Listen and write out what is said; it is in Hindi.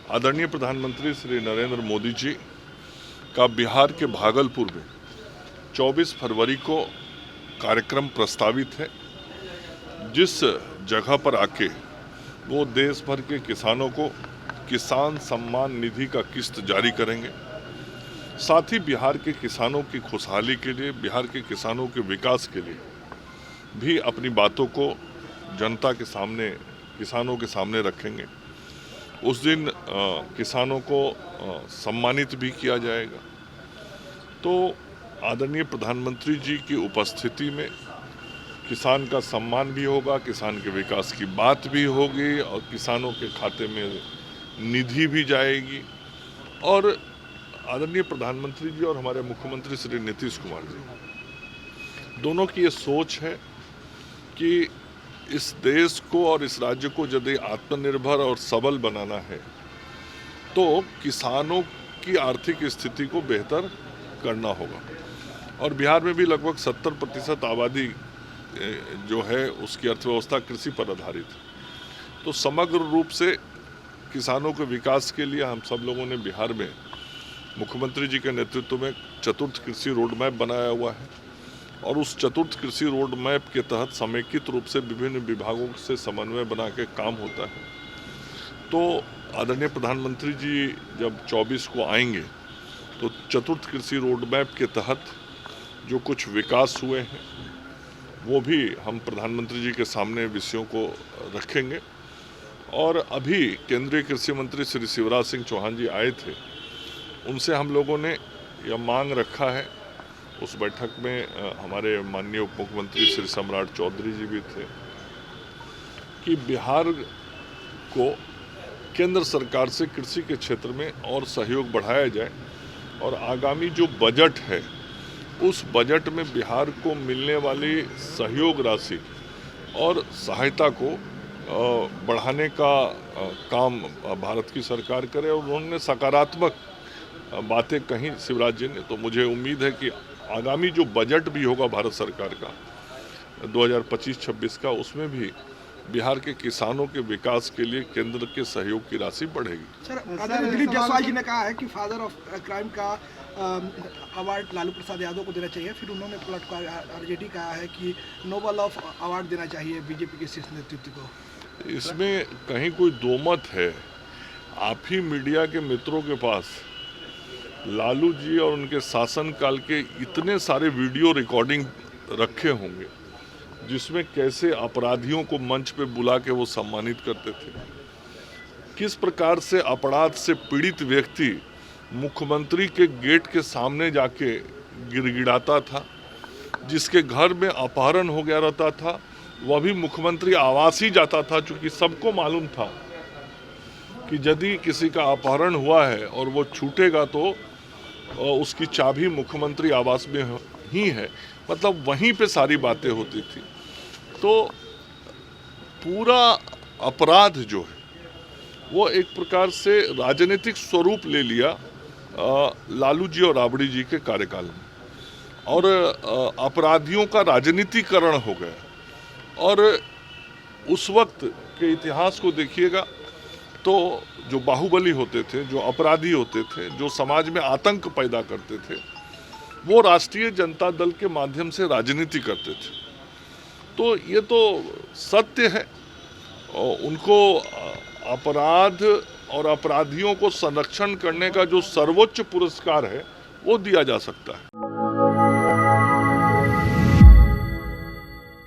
आदरणीय प्रधानमंत्री श्री नरेंद्र मोदी जी का बिहार के भागलपुर में 24 फरवरी को कार्यक्रम प्रस्तावित है, जिस जगह पर आके वो देश भर के किसानों को किसान सम्मान निधि का किस्त जारी करेंगे। साथ ही बिहार के किसानों की खुशहाली के लिए, बिहार के किसानों के विकास के लिए भी अपनी बातों को जनता के सामने, किसानों के सामने रखेंगे। उस दिन किसानों को सम्मानित भी किया जाएगा। तो आदरणीय प्रधानमंत्री जी की उपस्थिति में किसान का सम्मान भी होगा, किसान के विकास की बात भी होगी और किसानों के खाते में निधि भी जाएगी। और आदरणीय प्रधानमंत्री जी और हमारे मुख्यमंत्री श्री नीतीश कुमार जी दोनों की ये सोच है कि इस देश को और इस राज्य को यदि आत्मनिर्भर और सबल बनाना है तो किसानों की आर्थिक स्थिति को बेहतर करना होगा। और बिहार में भी लगभग 70% आबादी जो है उसकी अर्थव्यवस्था कृषि पर आधारित है। तो समग्र रूप से किसानों के विकास के लिए हम सब लोगों ने बिहार में मुख्यमंत्री जी के नेतृत्व में चतुर्थ कृषि रोड मैप बनाया हुआ है और उस चतुर्थ कृषि रोड मैप के तहत समेकित रूप से विभिन्न विभागों से समन्वय बना के काम होता है। तो आदरणीय प्रधानमंत्री जी जब 24 को आएंगे तो चतुर्थ कृषि रोड मैप के तहत जो कुछ विकास हुए हैं वो भी हम प्रधानमंत्री जी के सामने विषयों को रखेंगे। और अभी केंद्रीय कृषि मंत्री श्री शिवराज सिंह चौहान जी आए थे, उनसे हम लोगों ने यह मांग रखा है। उस बैठक में हमारे माननीय उप मुख्यमंत्री श्री सम्राट चौधरी जी भी थे कि बिहार को केंद्र सरकार से कृषि के क्षेत्र में और सहयोग बढ़ाया जाए और आगामी जो बजट है उस बजट में बिहार को मिलने वाली सहयोग राशि और सहायता को बढ़ाने का काम भारत की सरकार करे। और उन्होंने सकारात्मक बातें कही शिवराज जी ने। तो मुझे उम्मीद है कि आगामी जो बजट भी होगा भारत सरकार का 2025-26 का, उसमें भी बिहार के किसानों के विकास के लिए केंद्र के सहयोग की राशि बढ़ेगी। सर, दिलीप जायसवाल जी ने कहा है कि फादर ऑफ क्राइम का अवार्ड लालू प्रसाद यादव को देना चाहिए। फिर उन्होंने पलट कर आरजेडी कहा है कि नोबल ऑफ अवार्ड देना चाहिए बीजेपी के शीर्ष नेतृत्व को। इसमें कहीं कोई दो मत है। आप ही मीडिया के मित्रों के पास लालू जी और उनके शासनकाल के इतने सारे वीडियो रिकॉर्डिंग रखे होंगे जिसमें कैसे अपराधियों को मंच पे बुला के वो सम्मानित करते थे, किस प्रकार से अपराध से पीड़ित व्यक्ति मुख्यमंत्री के गेट के सामने जाके गिड़गिड़ाता था, जिसके घर में अपहरण हो गया रहता था वह भी मुख्यमंत्री आवास ही जाता था, चूँकि सबको मालूम था कि यदि किसी का अपहरण हुआ है और वो छूटेगा तो उसकी चाबी मुख्यमंत्री आवास में ही है। मतलब वहीं पे सारी बातें होती थी। तो पूरा अपराध जो है वो एक प्रकार से राजनीतिक स्वरूप ले लिया लालू जी और राबड़ी जी के कार्यकाल में, और अपराधियों का राजनीतिकरण हो गया। और उस वक्त के इतिहास को देखिएगा तो जो बाहुबली होते थे, जो अपराधी होते थे, जो समाज में आतंक पैदा करते थे, वो राष्ट्रीय जनता दल के माध्यम से राजनीति करते थे। तो ये तो सत्य है। उनको अपराध और अपराधियों को संरक्षण करने का जो सर्वोच्च पुरस्कार है वो दिया जा सकता है।